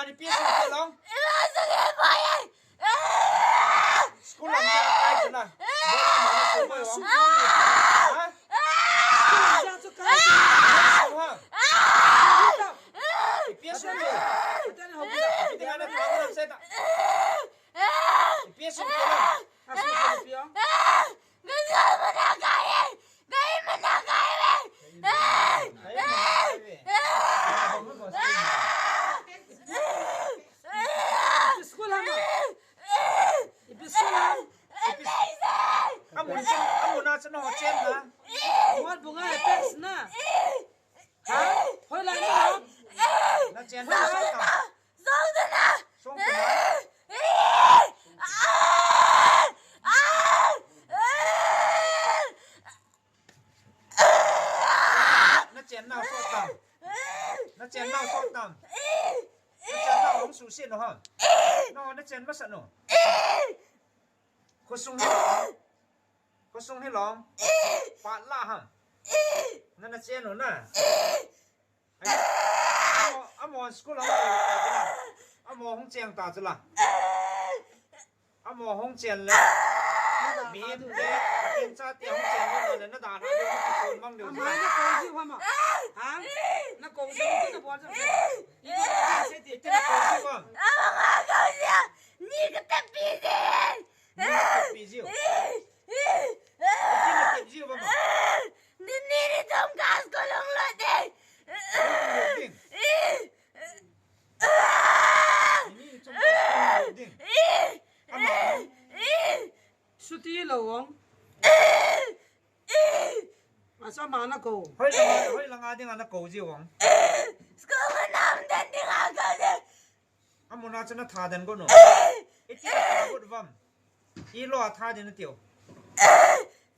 đi biết gì thế long school làm gì ai thế này bố mà school hả ra cho cái biết gì thế cái này học cái cái này nó làm sao ta biết gì thế long à sao cái này school hả Amun na sana hochen na. Muat bunga teks na. Ha? Hoi lại nữa. Na chen na sa. Song na. Na chen na so tam. Na chen na so tam. Na chen na hong su xin ha. No na chen ma sa no. Ko sung có sung hay lòng bạn la hả nên là chen rồi nè anh mò school lòng anh mò không chen ta chứ là anh mò không chen lên miễn thế tiền cha tiền không chen lên nó đàn hai đứa nó còn mong điều gì Mà nó cầu gì không ạ? Hả? Nó cầu gì không có bỏ ra. Ini sẽ tiền cái cầu gì không Ni kata busy. Ni busy Ini busy không Ni tom gas ko long lo de. Ini trong cái ding Suti lâu không? Mà sao mà nó cầu? hơi là ngay tiếng nó cầu gì không Sko nam dan ni ga ko de. anh muốn nói cho nó thà đến con nữa ít nhất là một vòng ít lo thà đến nó tiểu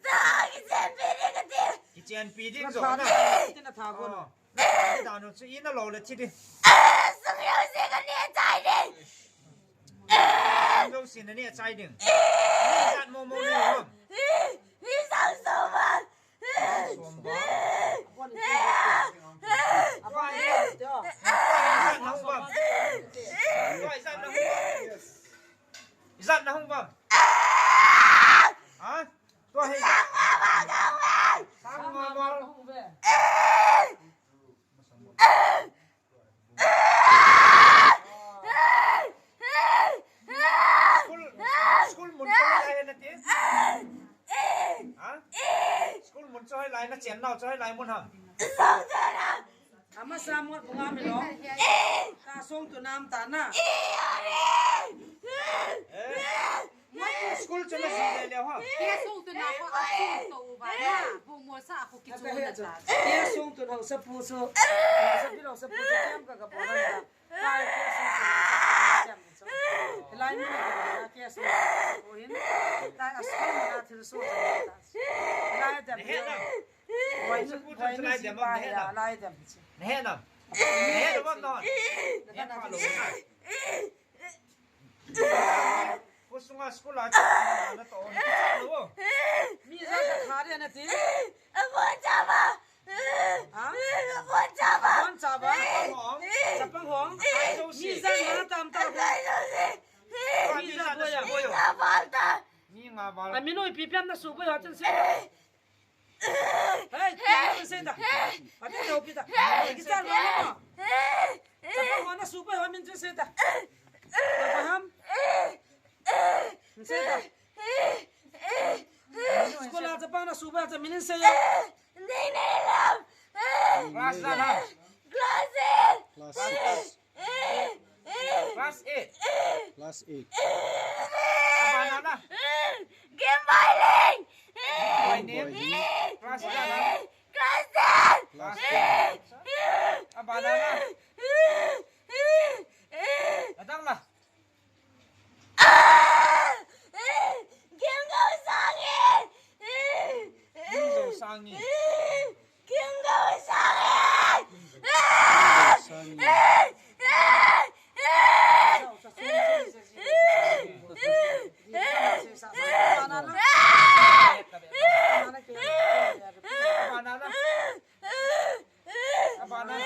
Sa ki se pe de ka de. cái chuyện pi đi Nó rồi thả nè nó thả con. nó cái đàn nó chỉ nó lâu là chỉ đi Sung yo se ka ni chai de. đâu xin này trái đừng đi dặn mồm mồm nhiều không Ni sang so ma. xuống bó Con đi. À ba đi cho. dặn nó không vòng gọi dặn nó không vòng dặn nó không vòng hả tôi hay sang mà vào Không về. school muốn cho hay là thế hả school muốn cho hay lại nó chén nào cho hay lại muốn hả Ama sa muat bunga mi lo. Ka song tu nam ta na. school cho nó gì leo hả Kia sung tu na ko a tu ba na bu mo sa ko ki chu na ta. Kia song tu hong sa pu so. Sa pi lo sa pu so kem ka pa na. Ka kia song tu kem so. Lai mi na kia song o hin. Ta asal na thil so ta. Lai da. hết nào Wai nu wai nu si ba ya lai da. hết nào hết đúng không rồi hết pha lỗ cô xuống à school là nó to đúng không Mi sa ka kha de na ti. Apo chama. Ha? Apo chama. Con sa ba. hỏng Sa pang hong. Mi sa na tam ta. Dai no se. mi ra nó bôi rồi Ta falta. mi ngà vào A mi noi pi piam na su ba ha chen se. Hey, chen se da. A ti no pi da. Ki sa lo no. Sa pang hong na su ba ha min chen se da. Sa paham? Se da. Sekolah Jepang na su ba cha min se ya. Nei nei lam. class ra nào Classes. class 8 Class 8. apa nana Game bowling. my name class ra nào Classes. Class 10. apa nana datang lah Game go sangin. đi rồi sang nhỉ Game go sangin. Sun. apa nana apa nana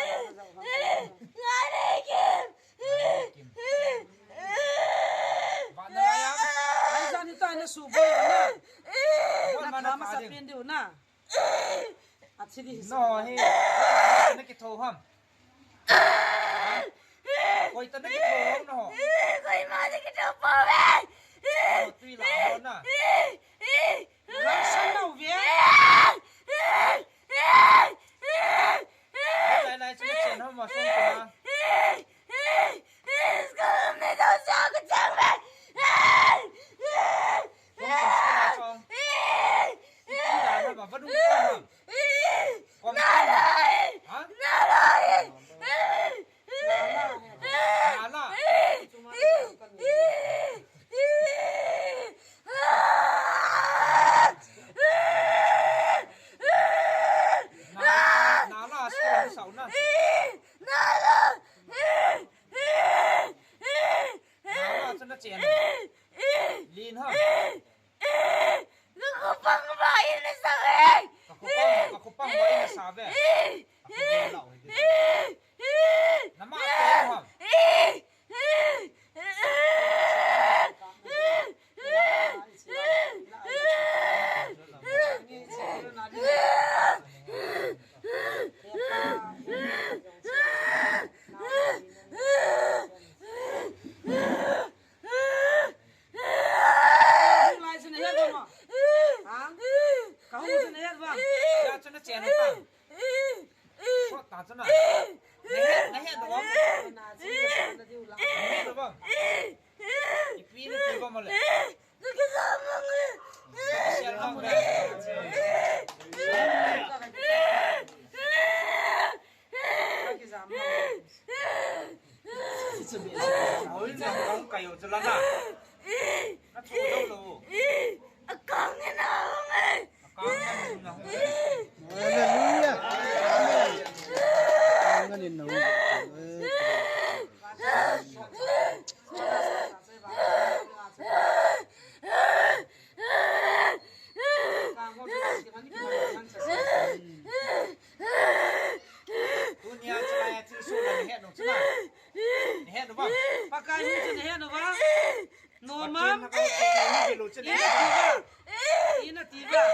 Ngane game. Actually, nó hi nó cái thô hầm coi tao nó cái thô hầm nó Coi mà cái đồ bò về. tuy là hơn à Lang san đâu về? lại lại cho nó chèn không mà xong rồi Hôm nay tao sao cái chẳng về. không cái là nó mà vẫn đúng không còn hả là nào là sáu nè nào là cho nó chèn liên hả Aku pang ini sangat. aku pang vậy là sao vậy aku nghe lẩu nắm mắt cái không ra cho nó chèn nó tăng có tạt cho nó này hết đúng không hết đúng không cái pin nó pin vào mà lại chèn không vậy ôi nó không cày ở chỗ lăn à nó thua đâu rồi Con nghe nào không ơi. con ăn nó không Hallelujah. Amen. Ang ganin na dunia celaya tisu dan hết đúng chưa hết đúng không Pakai hujan ya, Nova. No, Pakai mam. nak kau pakai ni lucu ni Ina tiba.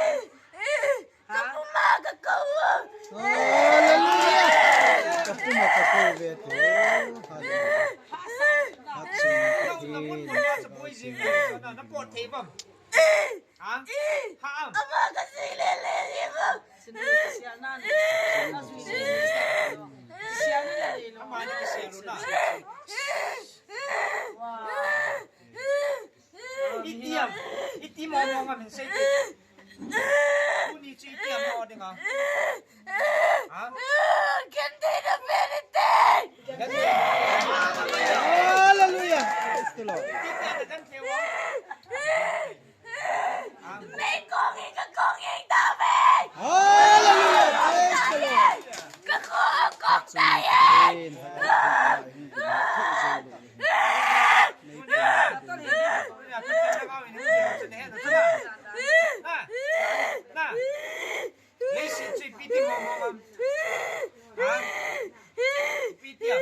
Ha? Umaga ko. Hallelujah. Kapu makakuwe to. Hallelujah. Đâu là muốn muốn ra sẽ bôi gì vậy? Nó bột thế bẩm. Hả? Hả? Umaga sila lele. Sendiri kesianan. Kasih ini. Kesianan lagi. Nó mà cái xe luôn à? Wah. Ít tiêm mò mà mình xây. Cô đi chơi tiêm mò đi ngà. Hả? Ganda na penite. Cái gì? Hallelujah. Praise the Lord. Tiêm là dân theo không? Hả? May kong ing dami. Hallelujah. Praise the Lord. Kakukok tayo. Amen. Bây giờ tôi sẽ bao nhiêu điều cho nên là nè lấy xin chơi pi tiêm mò mà hả pi tiêm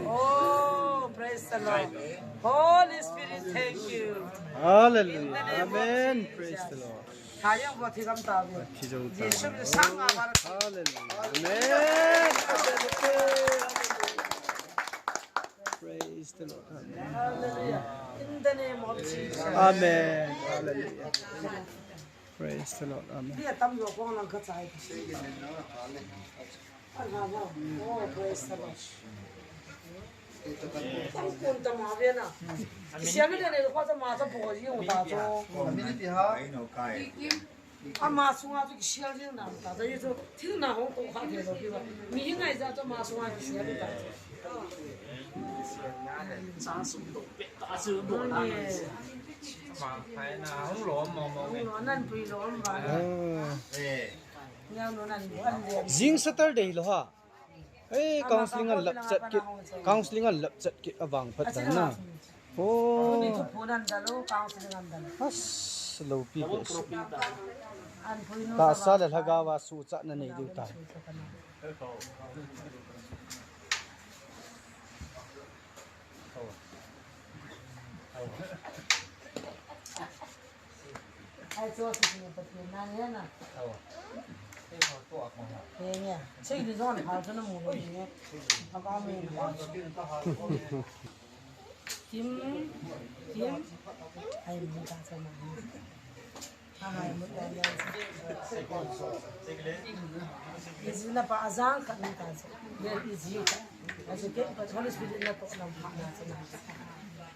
Oh, praise the Lord. Holy Spirit, thank you. Hallelujah. Amen. Praise the Lord. Kayang buat hikam tahu. Yesus itu sangat barat. Hallelujah. Amen. Praise the Lord. Amen. Hallelujah. In the name of Jesus. Amen. Hallelujah. Praise the Lord. Amen. Dia tam yo kong lang kacay. Oh, praise the Lord. Tam kun tam hawe na. Siya ni ni ko tam ma sa po ji yung ta cho. Ama sunga tu siya ji na ta. Da yi so tin na hong ko kha de lo bi ba. Mi yin ai za to ma sunga ji siya bi ta. mà phải là không lộn mà Nó năn bùi lo mà. Nhau nó năn bùi ăn liền. Jing Saturday lo ha. Ê, counseling an lap chat kit. Counseling an lap chat kit awang phat dan na. Ni Oh. tu punan dalo counseling an dalo. Has low pi ko. An bùi no. Ta sa la hagawa su cha na nei diu ta. Ai cho thì nó bật lên nan nhé nè. Thế nhỉ. Chơi đi rồi hào cho nó mù rồi nhé. Nó có mình. Kim Kim ai muốn ta xem nào. Hai muốn ta lên. Ini na pa azang ka nita. Very easy. As okay, but Holy Spirit na to nam pa na sa na.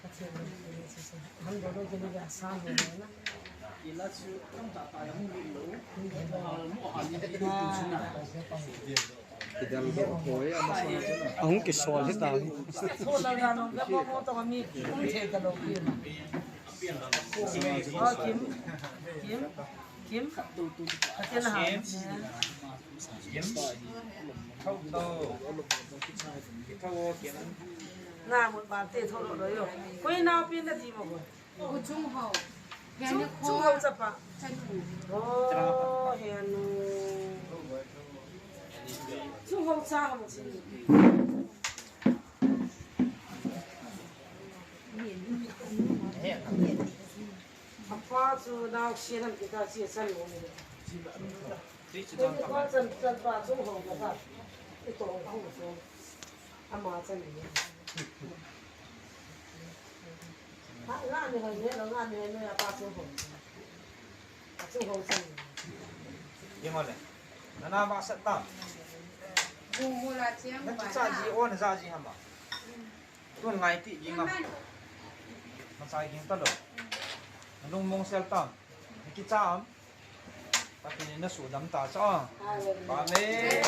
Kasi हम दोनों के लिए आसान हो गया ना Ang ki sol hi ta. थोड़ा गानों का वो तो हम ही उन थे चलो किम और किम किम किम अच्छे ना kiếm thâu tô thâu kiếm ना một बात ते थोड़ा rồi yo कोई ना पिन ना जी मगो Cô Trung Hậu. Hèn chung như chung khô. không sắp à Chân thủ. oh hèn chung không sao mà chị apa tu nak siapa kita siapa ni tí chỉ Tôi cho các có bạn chân ba trung hồng là sao? Cái tổ không có số. Mà chân này. Ngã này hồi thế nó ngã này nó là ba trung hồng. Trung hồng chân. nhưng mà này nó nào bạn sẽ tạm Bù mùa là chiếm nó bà chỉ ra gì ôn ra gì hả mà tuần ngày tị gì ngầm nó sai kiến tất rồi nó lung mông xel tạm cái cha ấm tapi ini nó sudah đâm cho ba mê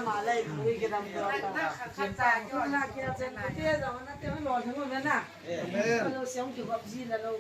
Mà lại cũng cái làm đó. khán giả cho Là kia chân cái kia rồi nó tiêu nó lò thằng nó nè. Nó sống kiểu gặp gì là lâu.